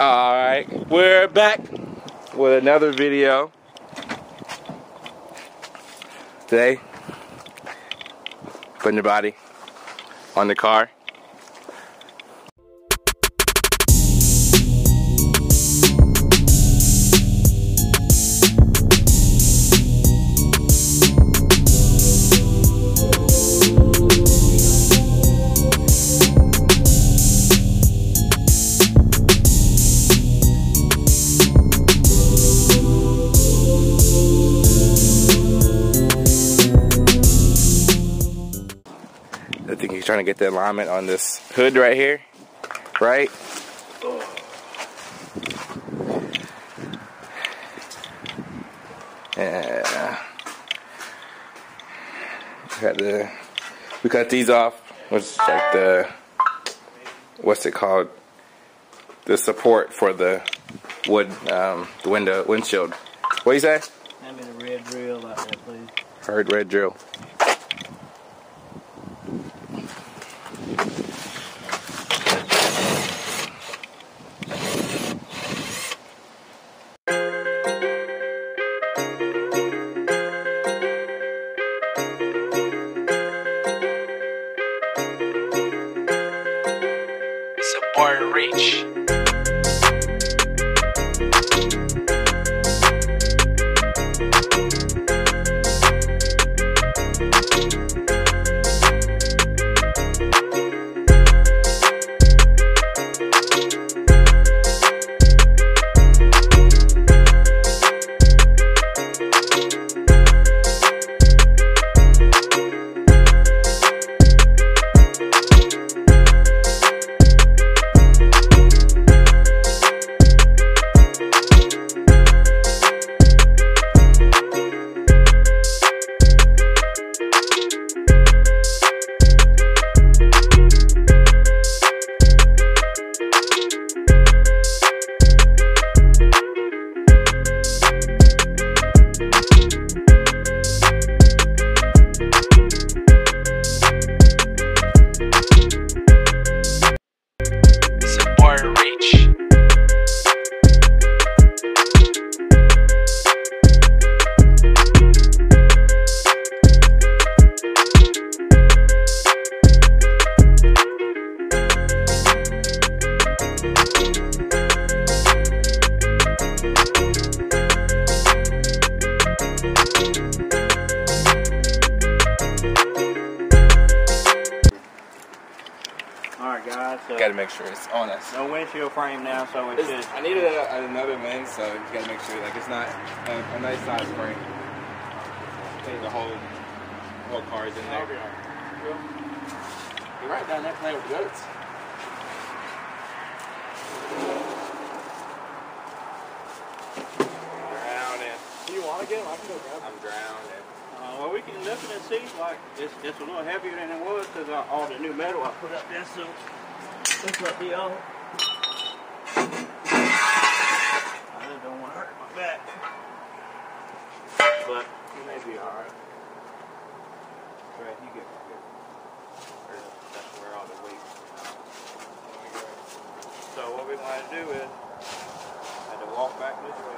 Alright, we're back with another video. Today, putting your body on the car. I think he's trying to get the alignment on this hood right here, right? Yeah. We cut these off, which is like the, what's it called? The support for the wood, the windshield. What do you say? Hand me the red drill out there, please. Heard red drill. Support reach. Alright guys, so Gotta make sure it's on us. no windshield frame now, so it should. I needed another lens, so you gotta make sure like it's not a nice size frame. The whole car is in there. You're right down there playing with the goats. Drowning. Do you want to get them? I can go grab them. I'm drowning. Well, we can lift it and see. Like it's a little heavier than it was because all the new metal I put up there. So that's what the I just don't want to hurt my back, but you may be all right. Right, you get that's where all the weight. So what we're going to do is I had to walk back this way.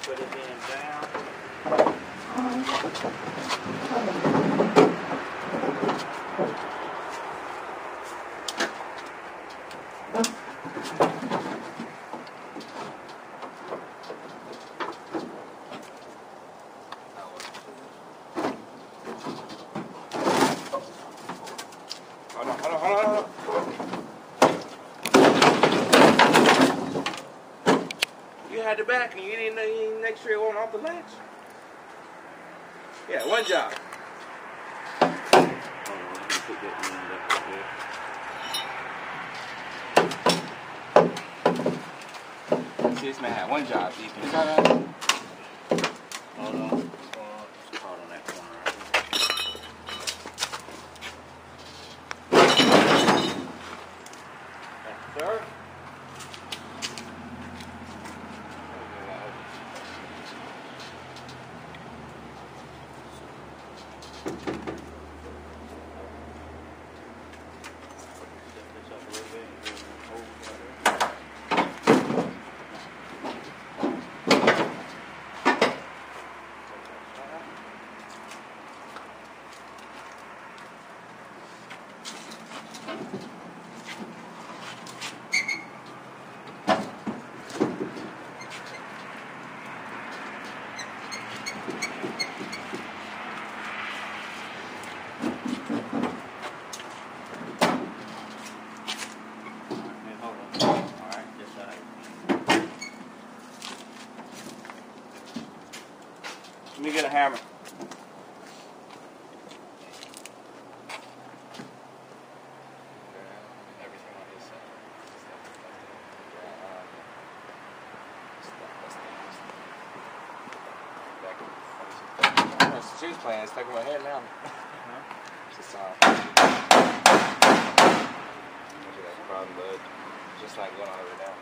Put it in down. Hold on. You had the back and you didn't make sure it wasn't off the ledge. Yeah, one job. Put that in there right there. See, this man had one job. You can try that. Hold on. It's hard on that corner right there. Sir? Let me get a hammer. She's playing, it's stuck in my head now. It's a song. Problem, but just not going all the way down.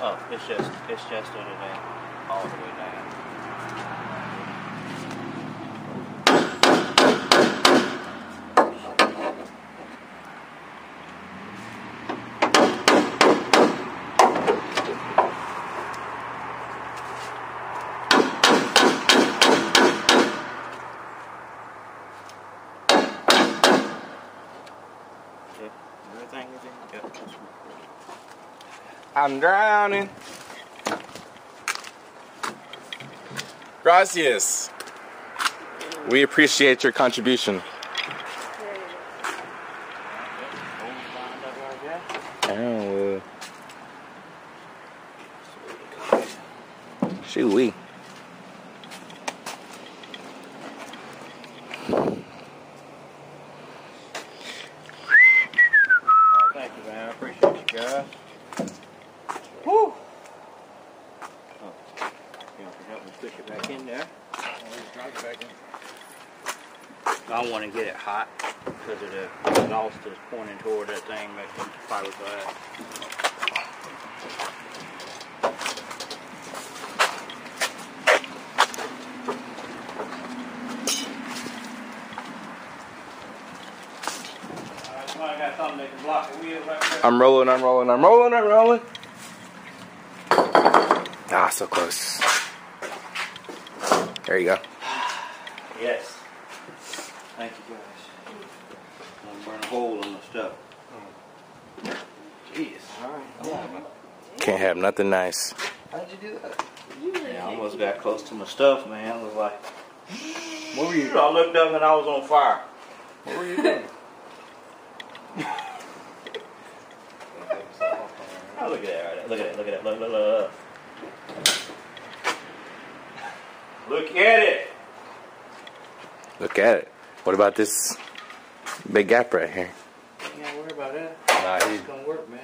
Oh, it's just under there, all the way down. Everything is in. Yep. I'm drowning. Gracias. We appreciate your contribution. Oh, shoo-wee. Thank you, man. I appreciate you guys. Woo! Oh, you can help me stick it back in there. I want to get it hot because of the exhaust is pointing toward that thing, making fiberglass. I got something that can block the wheels right there. I'm rolling. Ah, so close. There you go. Yes. Thank you guys. I'm gonna burn a hole in the stuff. Jeez. Alright. Can't have nothing nice. How'd you do that? Yeah, I almost got close to my stuff, man. I was like, what were you? I looked up and I was on fire. What were you doing? Oh, look at that right there. Look at it. Look at it. Look. Look at it. Look at it. What about this big gap right here? You gotta worry about that. Nah, It's gonna work, man.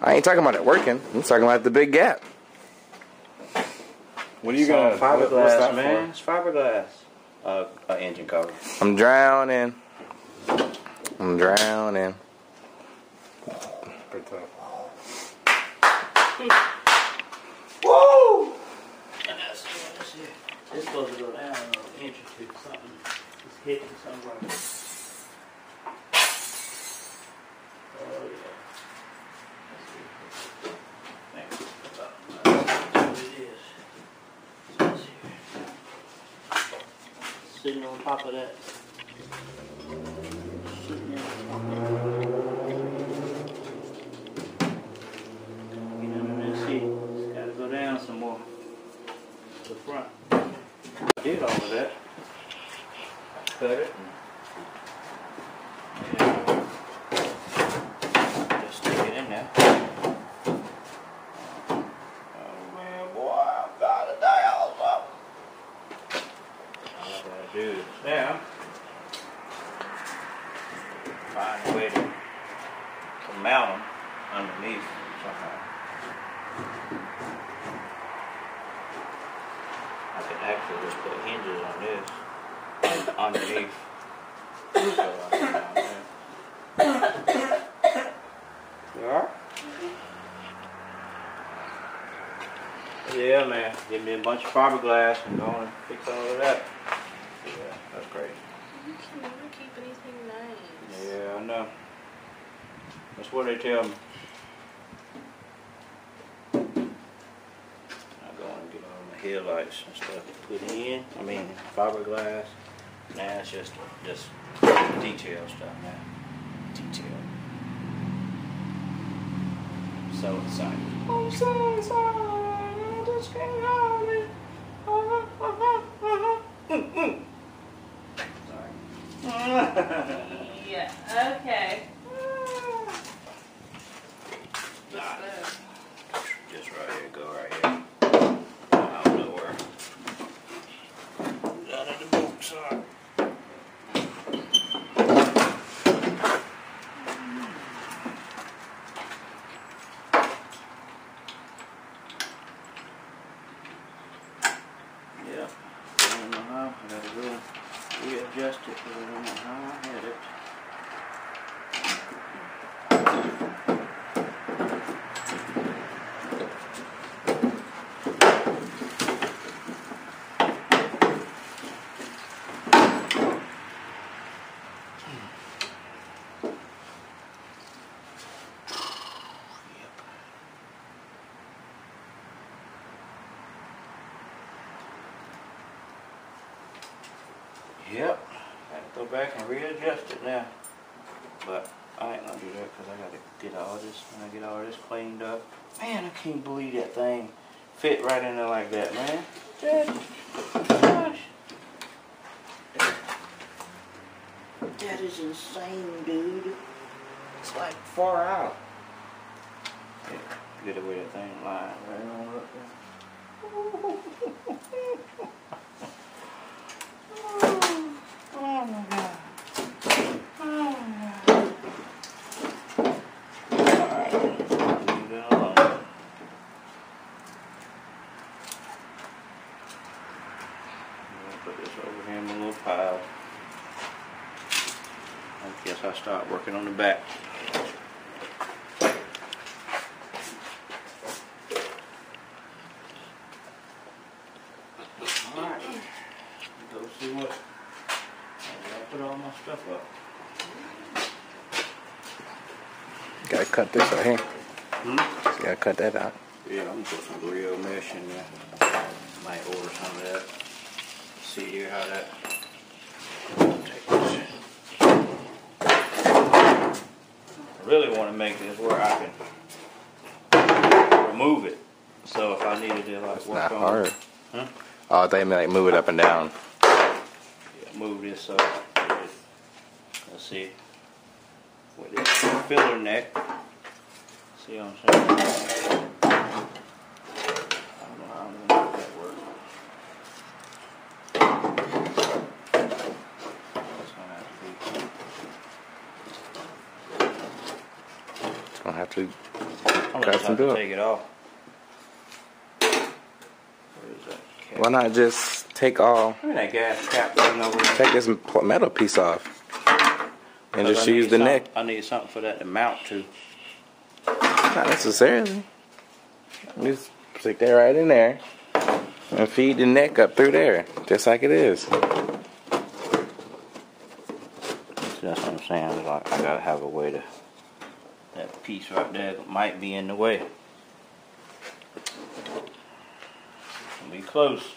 I ain't talking about it working. I'm talking about the big gap. What are you gonna? Fiberglass, what's that man. It's fiberglass. Engine cover. I'm drowning. Pretty tough. Woo! And that's it. It's supposed to go down an inch or two, something. It's hitting something right there. on top of that. Get under that seat. Just gotta go down some more to the front. I did all of that. Cut it. And just stick it in there. Oh man, boy, I've got a dial. All I gotta do is now find a way to mount them underneath somehow. I can actually just put hinges on this underneath. So I can mount that. You alright? Yeah, man. Give me a bunch of fiberglass and go and fix all of that. Yeah, that's great. You can keep anything nice. Yeah, I know. That's what they tell me. I go and get all my headlights and stuff put in. I mean, fiberglass. Now it's just detail stuff now. Detail. So excited. I'm so excited. I just can't hold it. Sorry. Yeah, okay. Just right here, go right here. Out of nowhere. Down at the boot side. Yeah. I don't know how. I gotta go readjust it because I don't know how I had it. Yep, I have to go back and readjust it now. But I ain't gonna do that because I gotta get all this, when I get all this cleaned up. Man, I can't believe that thing fit right in there like that, man. Gosh. That is insane, dude. It's like far out. Yeah, get away that thing lying right on up there. Oh my God. Oh my God. Alright, leave that alone. I'm gonna put this over here in my little pile. I guess I'll start working on the back. Alright, go see what. I'll put all my stuff up. Gotta cut this out here. Hmm? So gotta cut that out. Yeah, I'm gonna put some real mesh in there. Might order some of that. See here how that. Take this. I really want to make this where I can remove it. So if I needed to like It's work not on hard. it. Huh? Oh, I thought you meant like move it up and down. Yeah, move this up. Let's see. With this filler neck. See what I'm saying? I don't know how I'm gonna make that work. That's gonna have to be. It's gonna have to I'm cut gonna some have to do it. take it off. Where is that cap? Why not just take all, I mean that gas cap thing over there. take this metal piece off and just I use need the something- neck? I need something for that to mount to. Not necessarily. Just stick that right in there and feed the neck up through there, just like it is. See, that's what I'm saying. Like, I gotta have a way to. That piece right there might be in the way. It'll be close.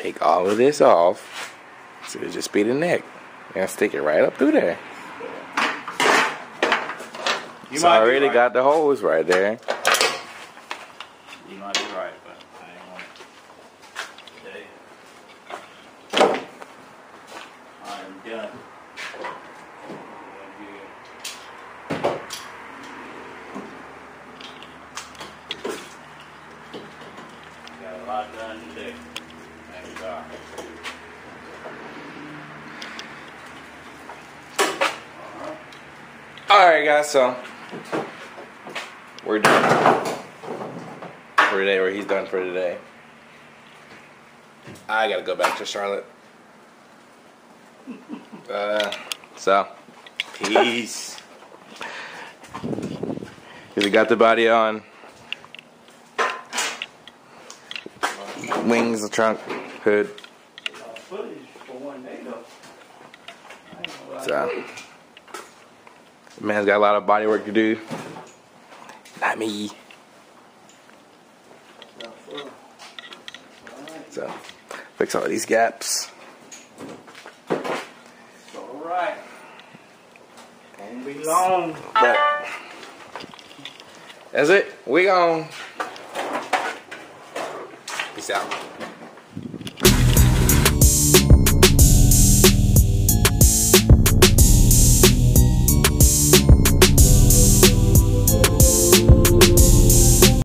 take all of this off. So it'll just be the neck. And stick it right up through there. So I already got the holes right there. You might be right, but I ain't gonna today. I'm done. Got a lot done today. Thank God. Alright guys, so we're done for today, or he's done for today. I gotta go back to Charlotte. So peace. We got the body on. Wings, the trunk, hood. Footage for one day though. So man's got a lot of body work to do. Not me. So fix all these gaps. It's alright. Won't be long. But that's it. We gone. Peace out.